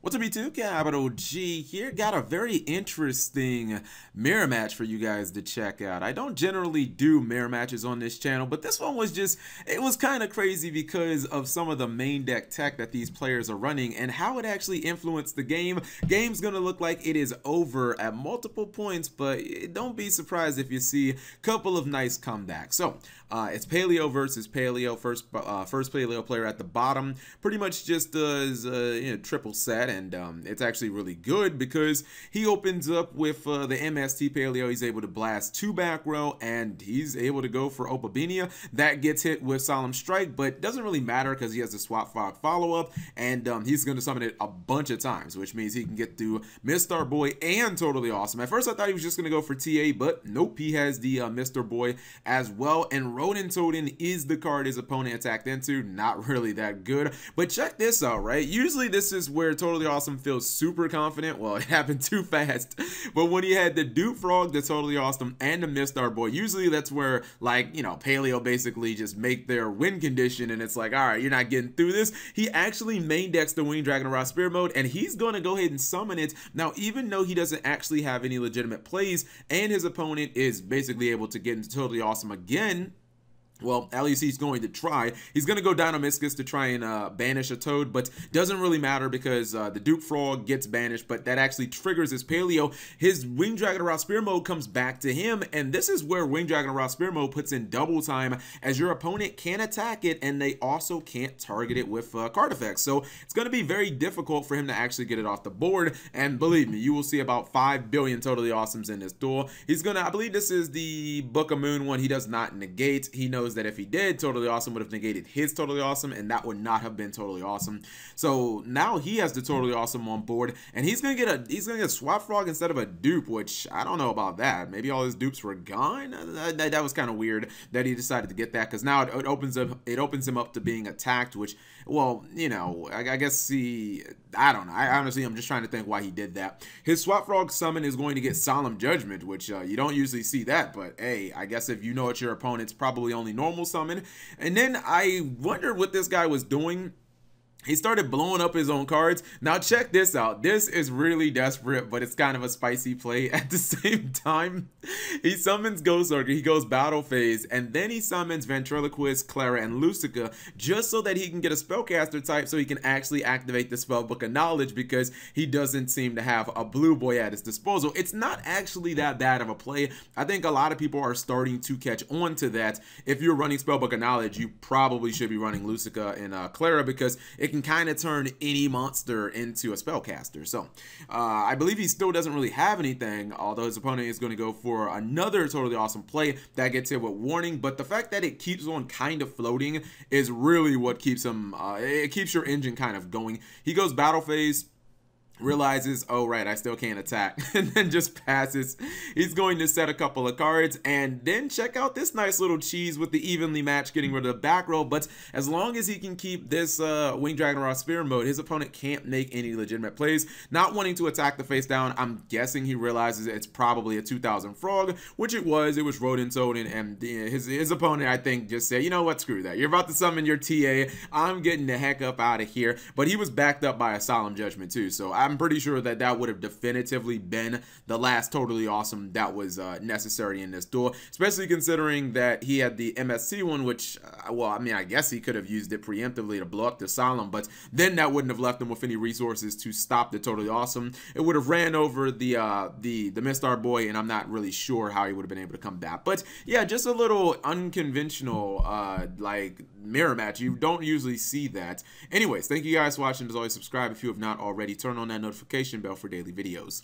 What's up, YouTube? Capital G here. Got a very interesting mirror match for you guys to check out. I don't generally do mirror matches on this channel, but this one was just, it was kind of crazy because of some of the main deck tech that these players are running and how it actually influenced the game. Game's gonna look like it is over at multiple points, but don't be surprised if you see a couple of nice comebacks. So, it's Paleo versus Paleo. First Paleo player at the bottom. Pretty much just does triple set, and it's actually really good because he opens up with the MST Paleo. He's able to blast 2 back row, and he's able to go for Opabenia. That gets hit with Solemn Strike, but doesn't really matter because he has the Swap Frog follow-up, and he's going to summon it a bunch of times, which means he can get through Mr. Boy and Totally Awesome. At first, I thought he was just going to go for TA, but nope, he has the Mr. Boy as well, and Rodent Totem is the card his opponent attacked into. Not really that good, but check this out, right? Usually this is where Totally Awesome feels super confident. Well, it happened too fast, but when he had the Duke Frog, the Totally Awesome, and the Mr. Boy, usually that's where, like, you know, Paleo basically just make their win condition, and it's like, all right, you're not getting through this. He actually main decks the Winged Dragon Raw Spirit mode, and he's going to go ahead and summon it. Now, even though he doesn't actually have any legitimate plays, and his opponent is basically able to get into Totally Awesome again, well, at least he's going to try. He's going to go Dino-Miscus to try and banish a Toad, but doesn't really matter because the Duke Frog gets banished, but that actually triggers his Paleo. His Winged Dragon Raw Spear mode comes back to him, and this is where Winged Dragon Raw Spear mode puts in double time, as your opponent can attack it, and they also can't target it with card effects. So it's going to be very difficult for him to actually get it off the board, and believe me, you will see about 5 billion Totally Awesomes in this duel. He's going to, I believe this is the Book of Moon one. He does not negate. He knows that if he did, Totally Awesome would have negated his Totally Awesome, and that would not have been Totally Awesome. So now he has the Totally Awesome on board, and he's gonna get a Swap Frog instead of a dupe, which I don't know about that. Maybe all his dupes were gone. That was kind of weird that he decided to get that, because now it opens him up to being attacked, which, well, you know, I guess I don't know. I'm just trying to think why he did that. His Swap Frog summon is going to get Solemn Judgment, which you don't usually see that, but hey, I guess if you know it's your opponent's probably only normal summon. And then I wondered what this guy was doing. He started blowing up his own cards. Now check this out. This is really desperate, but it's kind of a spicy play at the same time. He summons Ghost-Orchid, he goes Battle Phase, and then he summons Ventriloquist, Clara, and Lucica, just so that he can get a Spellcaster type so he can actually activate the Spellbook of Knowledge, because he doesn't seem to have a Blue Boy at his disposal. It's not actually that bad of a play. I think a lot of people are starting to catch on to that. If you're running Spellbook of Knowledge, you probably should be running Lucica and Clara, because it can kind of turn any monster into a spellcaster. So I believe he still doesn't really have anything, although his opponent is going to go for another Totally Awesome play that gets hit with Warning. But the fact that it keeps on kind of floating is really what keeps him, it keeps your engine kind of going. He goes Battle Phase, realizes, oh right, I still can't attack, and then just passes. He's going to set a couple of cards, and then check out this nice little cheese with the evenly match, getting rid of the back row. But as long as he can keep this Winged Dragon Raw Spear mode, his opponent can't make any legitimate plays. Not wanting to attack the face down, I'm guessing he realizes it's probably a 2000 Frog, which it was. It was Rodent Totem, and his opponent, I think, just said, you know what, screw that. You're about to summon your TA. I'm getting the heck up out of here. But he was backed up by a Solemn Judgment too, so I'm pretty sure that that would have definitively been the last Totally Awesome that was necessary in this duel, especially considering that he had the MSC one, which, well, I mean, I guess he could have used it preemptively to blow up the Solemn, but then that wouldn't have left him with any resources to stop the Totally Awesome. It would have ran over the Mr. Boy, and I'm not really sure how he would have been able to come back. But yeah, just a little unconventional like mirror match. You don't usually see that. Anyways, thank you guys for watching. As always, subscribe if you have not already. Turn on that notification bell for daily videos.